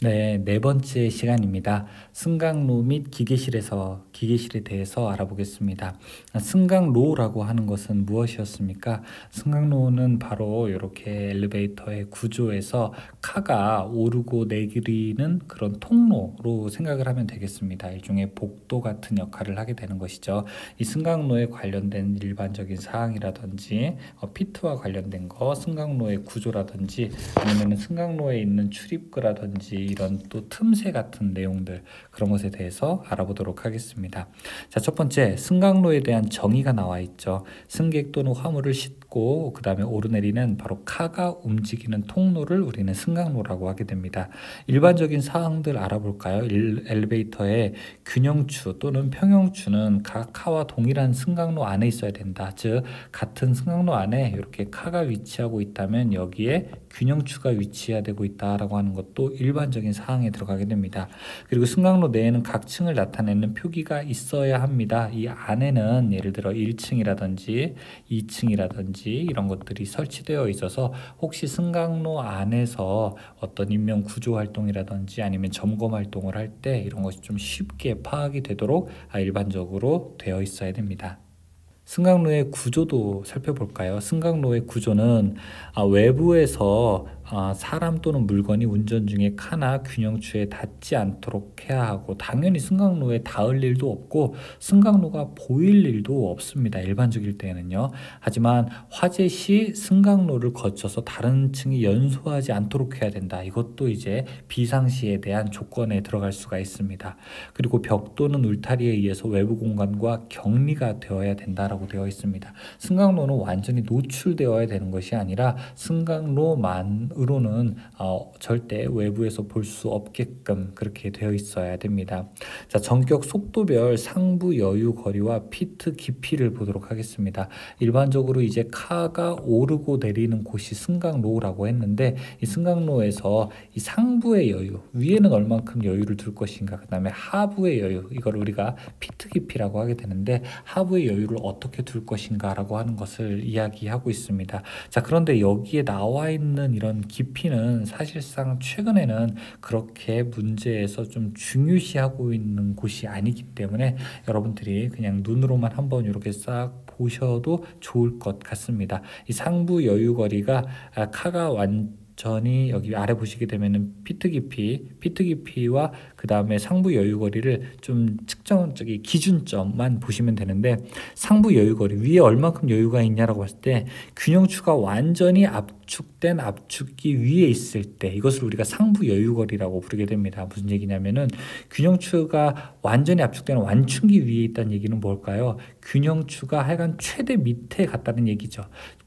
네, 네 번째 시간입니다. 승강로 및 기계실에 대해서 알아보겠습니다. 승강로라고 하는 것은 무엇이었습니까? 승강로는 바로 이렇게 엘리베이터의 구조에서 칸가 오르고 내리는 그런 통로로 생각을 하면 되겠습니다. 일종의 복도 같은 역할을 하게 되는 것이죠. 이 승강로에 관련된 일반적인 사항이라든지 피트와 관련된 거, 승강로의 구조라든지 아니면 승강로에 있는 출입구라든지 이런 또 틈새 같은 내용들, 그런 것에 대해서 알아보도록 하겠습니다. 자, 첫 번째, 승강로에 대한 정의가 나와 있죠. 승객 또는 화물을 싣고 그 다음에 오르내리는 바로 칸가 움직이는 통로를 우리는 승강로라고 하게 됩니다. 일반적인 사항들 알아볼까요? 엘리베이터의 균형추 또는 평형추는 각 칸와 동일한 승강로 안에 있어야 된다. 즉 같은 승강로 안에 이렇게 칸가 위치하고 있다면 여기에 균형추가 위치해야 되고 있다라고 하는 것도 일반적인 사항에 들어가게 됩니다. 그리고 승강로 내에는 각 층을 나타내는 표기가 있어야 합니다. 이 안에는 예를 들어 1층이라든지 2층이라든지 이런 것들이 설치되어 있어서 혹시 승강로 안에서 어떤 인명 구조 활동이라든지 아니면 점검 활동을 할 때 이런 것이 좀 쉽게 파악이 되도록 일반적으로 되어 있어야 됩니다. 승강로의 구조도 살펴볼까요? 승강로의 구조는 외부에서 사람 또는 물건이 운전 중에 칸나 균형추에 닿지 않도록 해야 하고, 당연히 승강로에 닿을 일도 없고 승강로가 보일 일도 없습니다. 일반적일 때에는요. 하지만 화재 시 승강로를 거쳐서 다른 층이 연소하지 않도록 해야 된다. 이것도 이제 비상시에 대한 조건에 들어갈 수가 있습니다. 그리고 벽 또는 울타리에 의해서 외부 공간과 격리가 되어야 된다라고 되어 있습니다. 승강로는 완전히 노출되어야 되는 것이 아니라 승강로만으로는 절대 외부에서 볼 수 없게끔 그렇게 되어 있어야 됩니다. 자, 전격 속도별 상부 여유 거리와 피트 깊이를 보도록 하겠습니다. 일반적으로 이제 칸가 오르고 내리는 곳이 승강로라고 했는데, 이 승강로에서 이 상부의 여유, 위에는 얼만큼 여유를 둘 것인가, 그 다음에 하부의 여유, 이걸 우리가 피트 깊이라고 하게 되는데 하부의 여유를 어떻게 둘 것인가 라고 하는 것을 이야기하고 있습니다. 자, 그런데 여기에 나와 있는 이런 깊이는 사실상 최근에는 그렇게 문제에서 좀 중요시하고 있는 곳이 아니기 때문에 여러분들이 그냥 눈으로만 한번 이렇게 싹 보셔도 좋을 것 같습니다. 이 상부 여유 거리가 칸가 완전히 여기 아래 보시게 되면은 피트 깊이와 그 다음에 상부 여유 거리를 좀 측정적인 기준점만 보시면 되는데, 상부 여유 거리 위에 얼마큼 여유가 있냐라고 했을 때 균형추가 완전히 압축된 압축기 위에 있을 때 이것을 우리가 상부 여유 거리라고 부르게 됩니다. 무슨 얘기냐면은 균형추가 완전히 압축된 완충기 위에 있다는 얘기는 뭘까요? 균형추가 하여간 최대 밑에 갔다는 얘기죠.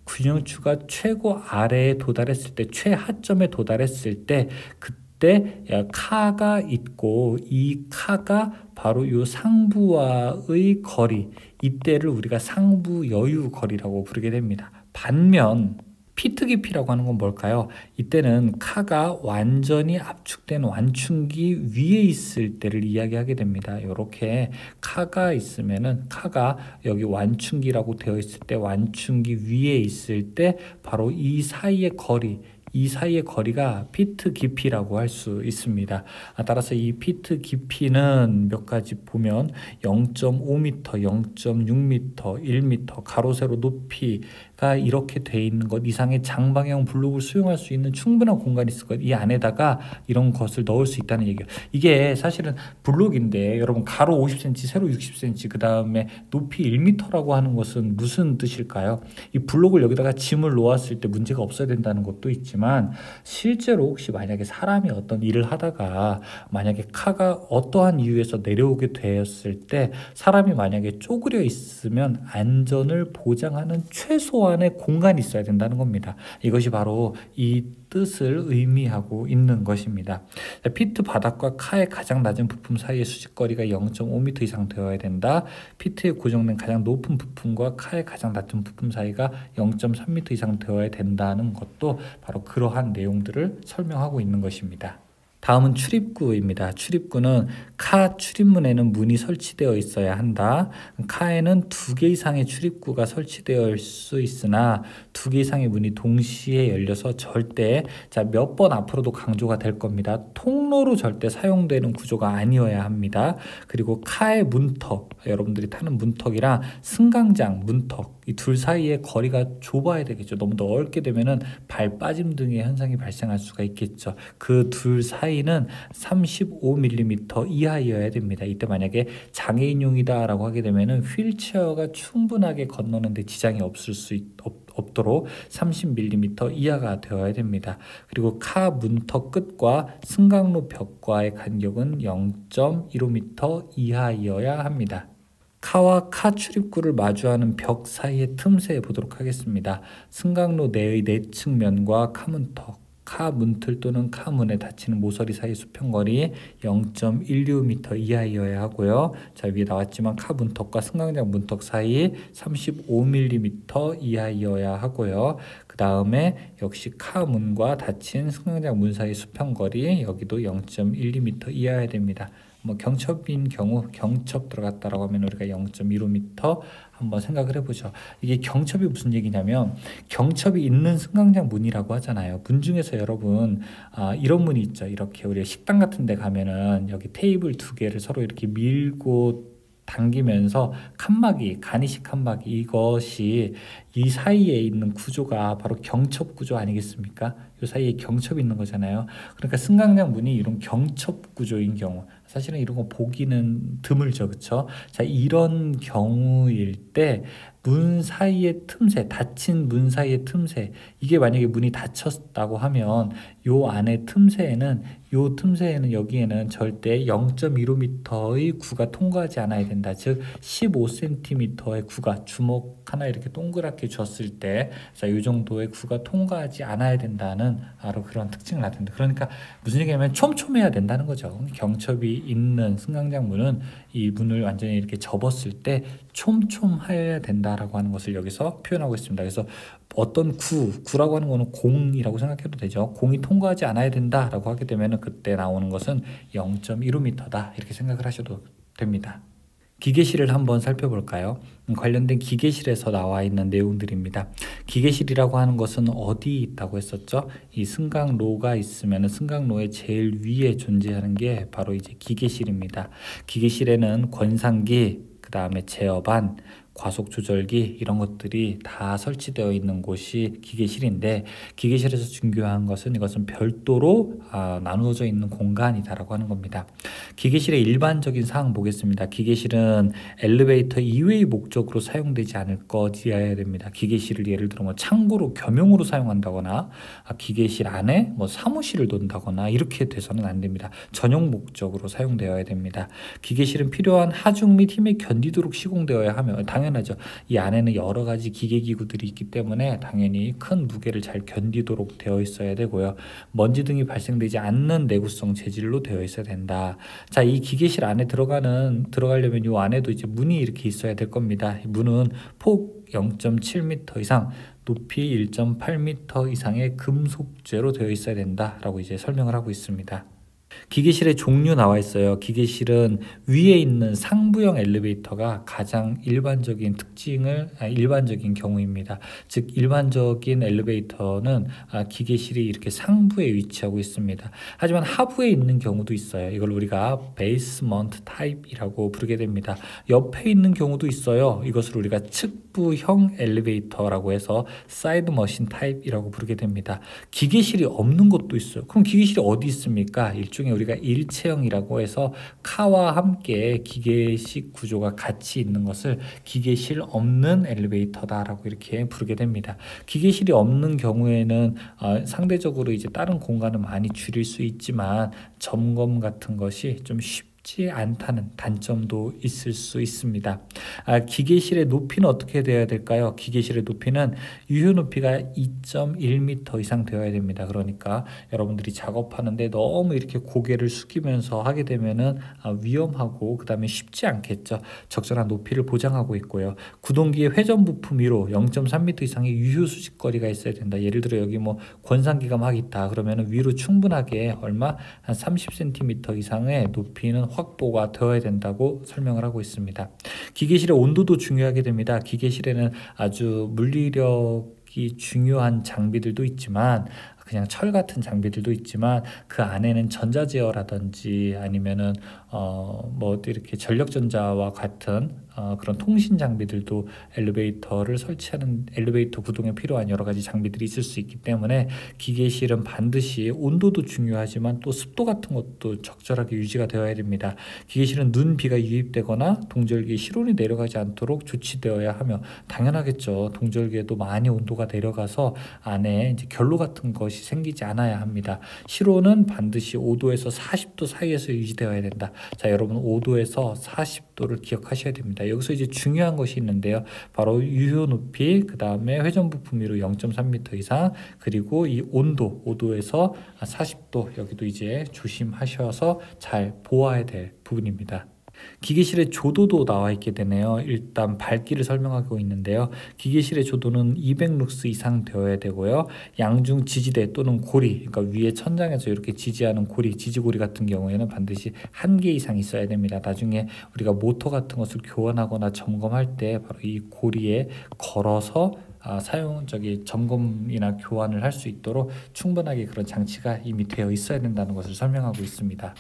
균형추가 최고 아래에 도달했을 때, 최하점에 도달했을 때 그때 칸가 있고, 이 칸가 바로 이 상부와의 거리, 이때를 우리가 상부 여유 거리라고 부르게 됩니다. 반면 피트 깊이라고 하는 건 뭘까요? 이때는 칸가 완전히 압축된 완충기 위에 있을 때를 이야기하게 됩니다. 이렇게 칸가 있으면은 칸가 여기 완충기라고 되어 있을 때, 완충기 위에 있을 때 바로 이 사이의 거리가 피트 깊이라고 할 수 있습니다. 따라서 이 피트 깊이는 몇 가지 보면 0.5m, 0.6m, 1m, 가로 세로 높이가 이렇게 돼 있는 것 이상의 장방향 블록을 수용할 수 있는 충분한 공간이 있을 것, 이 안에다가 이런 것을 넣을 수 있다는 얘기예요. 이게 사실은 블록인데 여러분, 가로 50cm, 세로 60cm, 그 다음에 높이 1m라고 하는 것은 무슨 뜻일까요? 이 블록을 여기다가 짐을 놓았을 때 문제가 없어야 된다는 것도 있지만, 실제로 혹시 만약에 사람이 어떤 일을 하다가 만약에 칸가 어떠한 이유에서 내려오게 되었을 때 사람이 만약에 쪼그려 있으면 안전을 보장하는 최소한의 공간이 있어야 된다는 겁니다. 이것이 바로 이 뜻을 의미하고 있는 것입니다. 피트 바닥과 칸의 가장 낮은 부품 사이의 수직거리가 0.5m 이상 되어야 된다. 피트에 고정된 가장 높은 부품과 칸의 가장 낮은 부품 사이가 0.3m 이상 되어야 된다는 것도 바로 그러한 내용들을 설명하고 있는 것입니다. 다음은 출입구입니다. 출입구는 카 출입문에는 문이 설치되어 있어야 한다. 카에는 2개 이상의 출입구가 설치되어 있을 수 있으나 2개 이상의 문이 동시에 열려서 절대 몇 번 앞으로도 강조가 될 겁니다. 통로로 절대 사용되는 구조가 아니어야 합니다. 그리고 카의 문턱, 여러분들이 타는 문턱이랑 승강장 문턱 이 둘 사이의 거리가 좁아야 되겠죠. 너무 넓게 되면은 발 빠짐 등의 현상이 발생할 수가 있겠죠. 그 둘 사이는 35mm 이하여야 됩니다. 이때 만약에 장애인용이다라고 하게 되면은 휠체어가 충분하게 건너는데 지장이 없도록 30mm 이하가 되어야 됩니다. 그리고 카 문턱 끝과 승강로 벽과의 간격은 0.15m 이하여야 합니다. 카와 카 출입구를 마주하는 벽 사이의 틈새 보도록 하겠습니다. 승강로 내의 내측 면과 카 문턱, 카 문틀 또는 카 문에 닫히는 모서리 사이 수평거리 0.16m 이하여야 하고요. 자, 위에 나왔지만 카 문턱과 승강장 문턱 사이 35mm 이하여야 하고요. 그 다음에 역시 카 문과 닫힌 승강장 문 사이 수평거리 여기도 0.12m 이하여야 됩니다. 뭐 경첩인 경우 경첩 들어갔다라고 하면 우리가 0.15m 한번 생각을 해보죠. 이게 경첩이 무슨 얘기냐면 경첩이 있는 승강장 문이라고 하잖아요. 문 중에서 여러분 이런 문이 있죠. 이렇게 우리 식당 같은 데 가면은 여기 테이블 2개를 서로 이렇게 밀고 당기면서 칸막이, 가니식 칸막이 이것이 이 사이에 있는 구조가 바로 경첩 구조 아니겠습니까? 이 사이에 경첩이 있는 거잖아요. 그러니까 승강장 문이 이런 경첩 구조인 경우 사실은 이런 거 보기는 드물죠. 그렇죠? 자, 이런 경우일 때 문 사이의 틈새, 닫힌 문 사이의 틈새 이게 만약에 문이 닫혔다고 하면 요 안에 틈새에는 여기에는 절대 0.15m의 구가 통과하지 않아야 된다. 즉 15cm의 구가 주먹 하나 이렇게 동그랗게 줬을 때 자, 이 정도의 구가 통과하지 않아야 된다는 바로 그런 특징을 나타낸다. 그러니까 무슨 얘기냐면 촘촘해야 된다는 거죠. 경첩이 있는 승강장 문은 이 문을 완전히 이렇게 접었을 때 촘촘해야 된다라고 하는 것을 여기서 표현하고 있습니다. 그래서 어떤 구라고 하는 거는 공이라고 생각해도 되죠. 공이 통과하지 않아야 된다라고 하게 되면 그때 나오는 것은 0.15m다 이렇게 생각을 하셔도 됩니다. 기계실을 한번 살펴볼까요? 관련된 기계실에서 나와 있는 내용들입니다. 기계실이라고 하는 것은 어디 있다고 했었죠? 이 승강로가 있으면 승강로의 제일 위에 존재하는 게 바로 이제 기계실입니다. 기계실에는 권상기, 그 다음에 제어반, 과속 조절기 이런 것들이 다 설치되어 있는 곳이 기계실인데 기계실에서 중요한 것은 이것은 별도로 나누어져 있는 공간이다라고 하는 겁니다. 기계실의 일반적인 사항 보겠습니다. 기계실은 엘리베이터 이외의 목적으로 사용되지 않을 것이어야 됩니다. 기계실을 예를 들어 뭐 창고로 겸용으로 사용한다거나 기계실 안에 뭐 사무실을 둔다거나 이렇게 돼서는 안 됩니다. 전용 목적으로 사용되어야 됩니다. 기계실은 필요한 하중 및 힘에 견디도록 시공되어야 하며 당연하죠. 이 안에는 여러 가지 기계기구들이 있기 때문에 당연히 큰 무게를 잘 견디도록 되어 있어야 되고요. 먼지 등이 발생되지 않는 내구성 재질로 되어 있어야 된다. 자, 이 기계실 안에 들어가려면 이 안에도 이제 문이 이렇게 있어야 될 겁니다. 문은 폭 0.7m 이상, 높이 1.8m 이상의 금속재로 되어 있어야 된다라고 이제 설명을 하고 있습니다. 기계실의 종류 나와 있어요. 기계실은 위에 있는 상부형 엘리베이터가 가장 일반적인 경우입니다. 즉 일반적인 엘리베이터는 기계실이 이렇게 상부에 위치하고 있습니다. 하지만 하부에 있는 경우도 있어요. 이걸 우리가 베이스먼트 타입이라고 부르게 됩니다. 옆에 있는 경우도 있어요. 이것을 우리가 측부형 엘리베이터라고 해서 사이드 머신 타입이라고 부르게 됩니다. 기계실이 없는 것도 있어요. 그럼 기계실이 어디 있습니까? 일종의 우리가 일체형이라고 해서 카와 함께 기계식 구조가 같이 있는 것을 기계실 없는 엘리베이터다라고 이렇게 부르게 됩니다. 기계실이 없는 경우에는 상대적으로 이제 다른 공간을 많이 줄일 수 있지만 점검 같은 것이 좀 쉽지 않다는 단점도 있을 수 있습니다. 기계실의 높이는 어떻게 되어야 될까요? 기계실의 높이는 유효 높이가 2.1m 이상 되어야 됩니다. 그러니까 여러분들이 작업하는데 너무 이렇게 고개를 숙이면서 하게 되면은 위험하고 그 다음에 쉽지 않겠죠. 적절한 높이를 보장하고 있고요. 구동기의 회전 부품 위로 0.3m 이상의 유효 수직거리가 있어야 된다. 예를 들어 여기 뭐 권상기가 막 있다. 그러면 위로 충분하게 얼마 한 30cm 이상의 높이는 확보가 되어야 된다고 설명을 하고 있습니다. 기계실의 온도도 중요하게 됩니다. 기계실에는 아주 물리력이 중요한 장비들도 있지만 그냥 철 같은 장비들도 있지만 그 안에는 전자제어라든지 아니면은 뭐 이렇게 전력전자와 같은 그런 통신 장비들도 엘리베이터를 설치하는 엘리베이터 구동에 필요한 여러 가지 장비들이 있을 수 있기 때문에 기계실은 반드시 온도도 중요하지만 또 습도 같은 것도 적절하게 유지가 되어야 됩니다. 기계실은 눈, 비가 유입되거나 동절기에 실온이 내려가지 않도록 조치되어야 하며 당연하겠죠. 동절기에도 많이 온도가 내려가서 안에 이제 결로 같은 것이 생기지 않아야 합니다. 실온은 반드시 5도에서 40도 사이에서 유지되어야 된다. 자, 여러분 5도에서 40도를 기억하셔야 됩니다. 여기서 이제 중요한 것이 있는데요. 바로 유효 높이, 그 다음에 회전 부품 위로 0.3m 이상, 그리고 이 온도 5도에서 40도 여기도 이제 조심하셔서 잘 보아야 될 부분입니다. 기계실의 조도도 나와 있게 되네요. 일단 밝기를 설명하고 있는데요. 기계실의 조도는 200룩스 이상 되어야 되고요. 양중 지지대 또는 고리, 그러니까 위에 천장에서 이렇게 지지하는 고리, 지지고리 같은 경우에는 반드시 1개 이상 있어야 됩니다. 나중에 우리가 모터 같은 것을 교환하거나 점검할 때 바로 이 고리에 걸어서 점검이나 교환을 할 수 있도록 충분하게 그런 장치가 이미 되어 있어야 된다는 것을 설명하고 있습니다.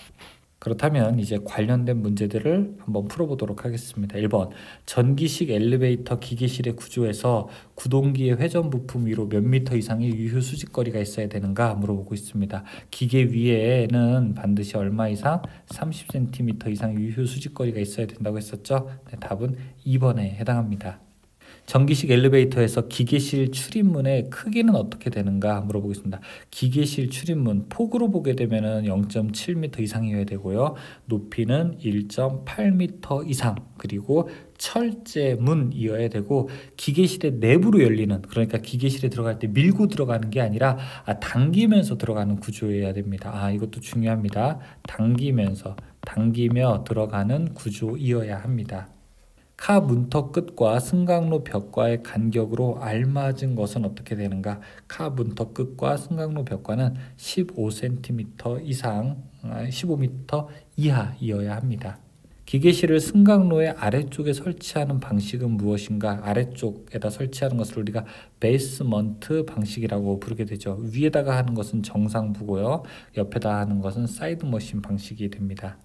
그렇다면 이제 관련된 문제들을 한번 풀어보도록 하겠습니다. 1번, 전기식 엘리베이터 기계실의 구조에서 구동기의 회전 부품 위로 몇 미터 이상의 유효 수직거리가 있어야 되는가 물어보고 있습니다. 기계 위에는 반드시 얼마 이상? 30cm 이상 유효 수직거리가 있어야 된다고 했었죠. 네, 답은 2번에 해당합니다. 전기식 엘리베이터에서 기계실 출입문의 크기는 어떻게 되는가 물어보겠습니다. 기계실 출입문 폭으로 보게 되면 0.7m 이상이어야 되고요. 높이는 1.8m 이상, 그리고 철제문이어야 되고 기계실의 내부로 열리는, 그러니까 기계실에 들어갈 때 밀고 들어가는 게 아니라 당기면서 들어가는 구조여야 됩니다. 이것도 중요합니다. 당기며 들어가는 구조이어야 합니다. 카 문턱 끝과 승강로 벽과의 간격으로 알맞은 것은 어떻게 되는가? 카 문턱 끝과 승강로 벽과는 15cm 이상, 15m 이하이어야 합니다. 기계실을 승강로의 아래쪽에 설치하는 방식은 무엇인가? 아래쪽에다 설치하는 것을 우리가 베이스먼트 방식이라고 부르게 되죠. 위에다가 하는 것은 정상부고요. 옆에다 하는 것은 사이드 머신 방식이 됩니다.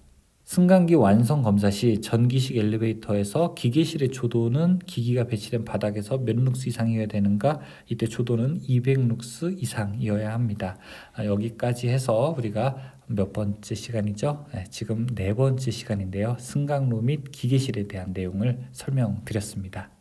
승강기 완성 검사 시 전기식 엘리베이터에서 기계실의 조도는 기기가 배치된 바닥에서 몇 룩스 이상이어야 되는가? 이때 조도는 200룩스 이상이어야 합니다. 여기까지 해서 우리가 몇 번째 시간이죠? 지금 4번째 시간인데요. 승강로 및 기계실에 대한 내용을 설명드렸습니다.